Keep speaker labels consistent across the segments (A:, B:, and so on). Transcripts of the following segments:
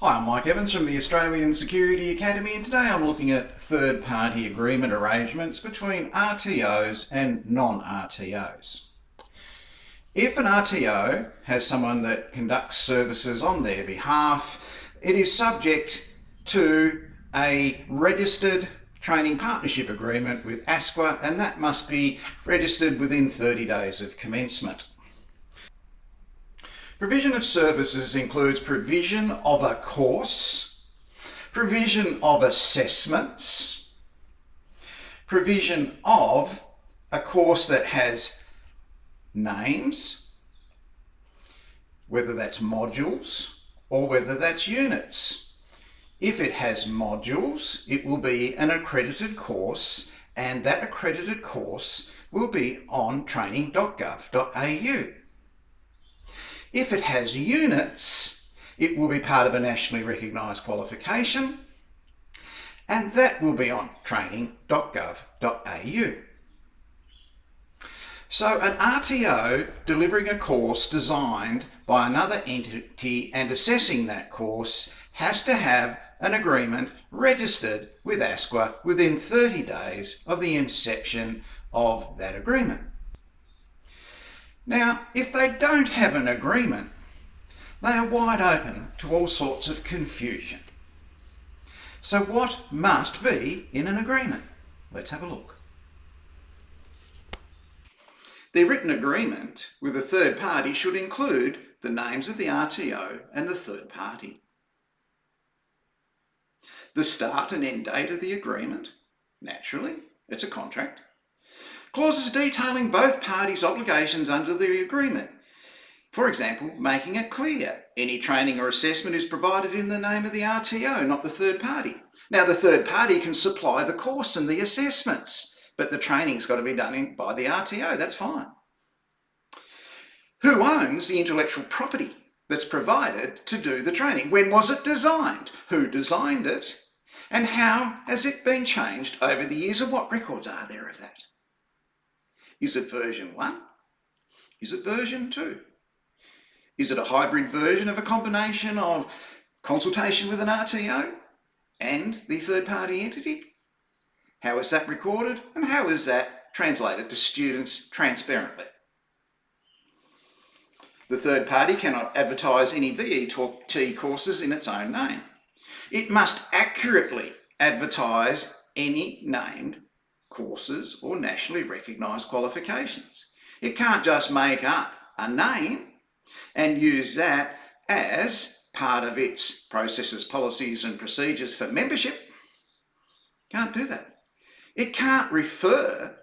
A: Hi, I'm Mike Evans from the Australian Security Academy, and today I'm looking at third-party agreement arrangements between RTOs and non-RTOs. If an RTO has someone that conducts services on their behalf, it is subject to a registered training partnership agreement with AICLA, and that must be registered within 30 days of commencement. Provision of services includes provision of a course, provision of assessments, provision of a course that has names, whether that's modules or whether that's units. If it has modules, it will be an accredited course, and that accredited course will be on training.gov.au. If it has units, it will be part of a nationally recognised qualification, and that will be on training.gov.au. So an RTO delivering a course designed by another entity and assessing that course has to have an agreement registered with AICLA within 30 days of the inception of that agreement. Now, if they don't have an agreement, they are wide open to all sorts of confusion. So what must be in an agreement? Let's have a look. The written agreement with a third party should include the names of the RTO and the third party, the start and end date of the agreement. Naturally, it's a contract. Clauses detailing both parties' obligations under the agreement. For example, making it clear any training or assessment is provided in the name of the RTO, not the third party. Now, the third party can supply the course and the assessments, but the training's got to be done by the RTO, that's fine. Who owns the intellectual property that's provided to do the training? When was it designed? Who designed it? And how has it been changed over the years, and what records are there of that? Is it version 1? Is it version 2? Is it a hybrid version of a combination of consultation with an RTO and the third-party entity? How is that recorded, and how is that translated to students transparently? The third party cannot advertise any VET courses in its own name. It must accurately advertise any named courses or nationally recognised qualifications. It can't just make up a name and use that as part of its processes, policies and procedures for membership. Can't do that. It can't refer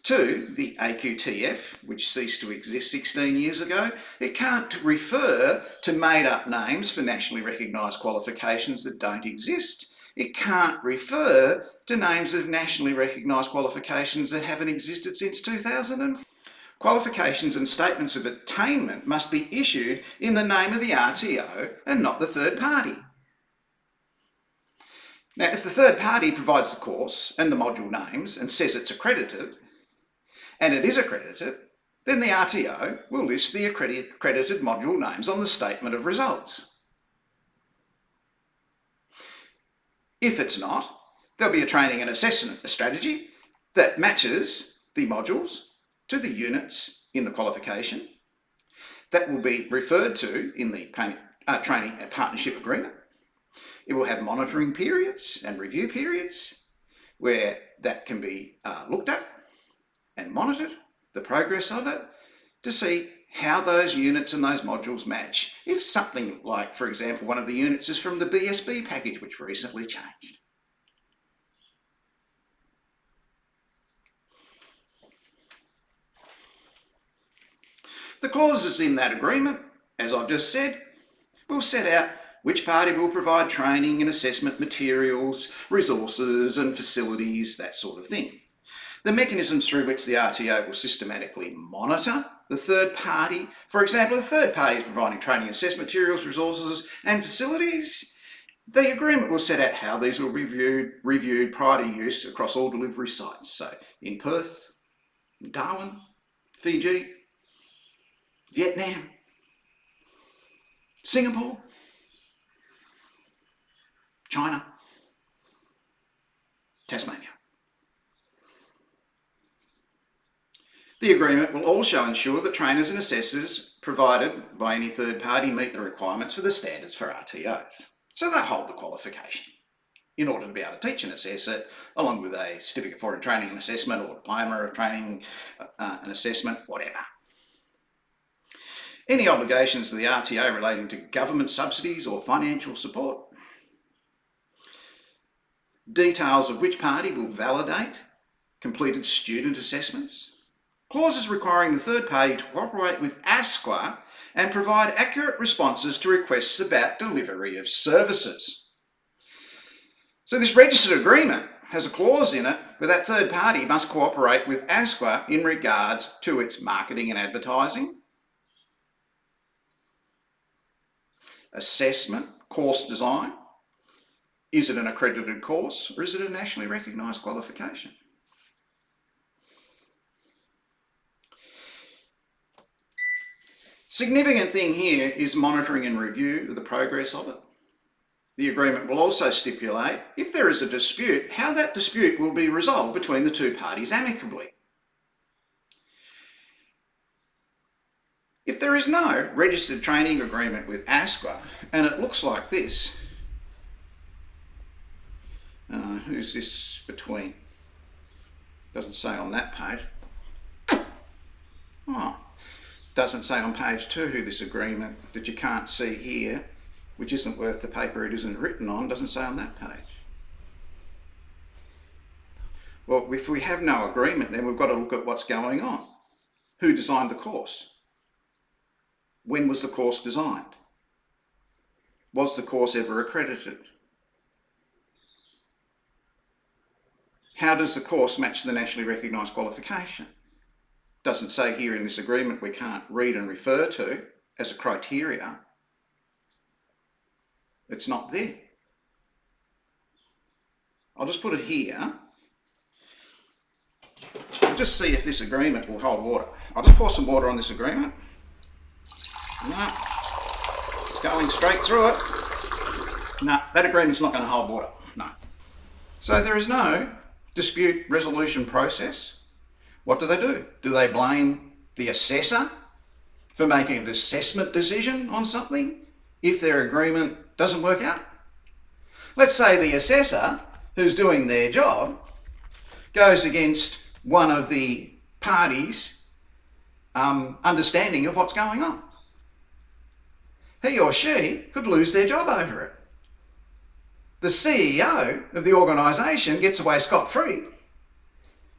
A: to the AQTF, which ceased to exist 16 years ago. It can't refer to made up names for nationally recognised qualifications that don't exist. It can't refer to names of nationally recognised qualifications that haven't existed since 2004. Qualifications and statements of attainment must be issued in the name of the RTO and not the third party. Now, if the third party provides the course and the module names and says it's accredited, and it is accredited, then the RTO will list the accredited module names on the statement of results. If it's not, there'll be a training and assessment strategy that matches the modules to the units in the qualification. That will be referred to in the training and partnership agreement. It will have monitoring periods and review periods where that can be looked at and monitored, the progress of it, to see how those units and those modules match. If something like, for example, one of the units is from the BSB package, which recently changed. The clauses in that agreement, as I've just said, will set out which party will provide training and assessment materials, resources and facilities, that sort of thing. The mechanisms through which the RTO will systematically monitor the third party. For example, the third party is providing training, assessment materials, resources and facilities. The agreement will set out how these will be reviewed prior to use across all delivery sites. So in Perth, Darwin, Fiji, Vietnam, Singapore, China, Tasmania. The agreement will also ensure that trainers and assessors provided by any third party meet the requirements for the standards for RTOs. So they hold the qualification in order to be able to teach and assess it, along with a certificate for training and assessment or diploma of training and assessment, whatever. Any obligations to the RTO relating to government subsidies or financial support. Details of which party will validate completed student assessments. Clauses requiring the third party to cooperate with AICLA and provide accurate responses to requests about delivery of services. So this registered agreement has a clause in it where that third party must cooperate with AICLA in regards to its marketing and advertising, assessment, course design. Is it an accredited course or is it a nationally recognised qualification? Significant thing here is monitoring and review of the progress of it. The agreement will also stipulate, if there is a dispute, how that dispute will be resolved between the two parties amicably. If there is no registered training agreement with AICLA, and it looks like this, who's this between? Doesn't say on that page. Oh, doesn't say on page 2 who this agreement that you can't see here, which isn't worth the paper it isn't written on, doesn't say on that page. Well, if we have no agreement, then we've got to look at what's going on. Who designed the course? When was the course designed? Was the course ever accredited? How does the course match the nationally recognised qualification? Doesn't say here in this agreement we can't read and refer to as a criteria. It's not there. I'll just put it here. I'll just see if this agreement will hold water. I'll just pour some water on this agreement. No, it's going straight through it. No, that agreement's not going to hold water. No. So there is no dispute resolution process. What do? Do they blame the assessor for making an assessment decision on something if their agreement doesn't work out? Let's say the assessor, who's doing their job, goes against one of the parties' understanding of what's going on. He or she could lose their job over it. The CEO of the organisation gets away scot-free,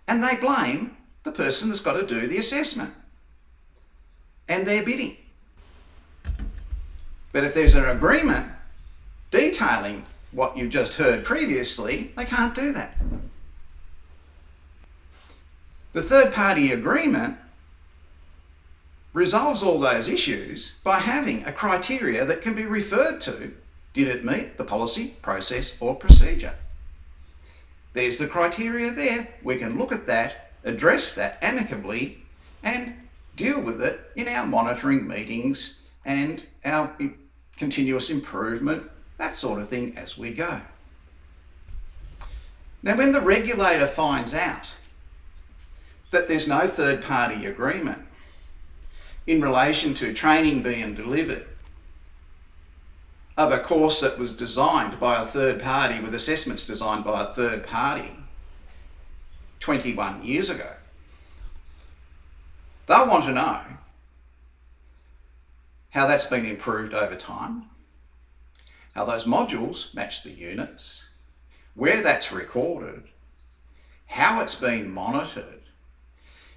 A: and they blame the person that's got to do the assessment and their bidding. But if there's an agreement detailing what you've just heard previously, they can't do that. The third party agreement resolves all those issues by having a criteria that can be referred to. Did it meet the policy, process or procedure? There's the criteria there. We can look at that, address that amicably and deal with it in our monitoring meetings and our continuous improvement, that sort of thing as we go. Now, when the regulator finds out that there's no third party agreement in relation to training being delivered of a course that was designed by a third party with assessments designed by a third party 21 years ago, they'll want to know how that's been improved over time, how those modules match the units, where that's recorded, how it's been monitored,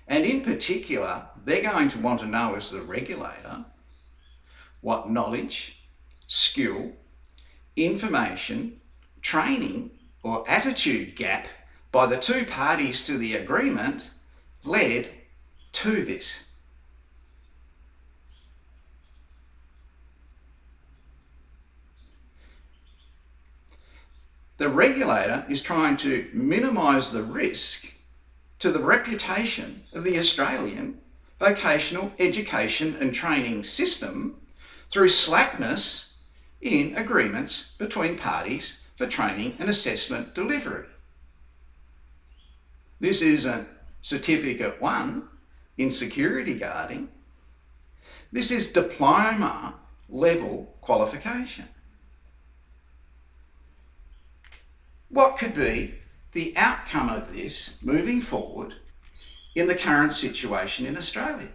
A: and in particular, they're going to want to know as the regulator what knowledge, skill, information, training or attitude gap by the two parties to the agreement led to this. The regulator is trying to minimise the risk to the reputation of the Australian vocational education and training system through slackness in agreements between parties for training and assessment delivery. This isn't Certificate 1 in security guarding. This is diploma level qualification. What could be the outcome of this moving forward in the current situation in Australia?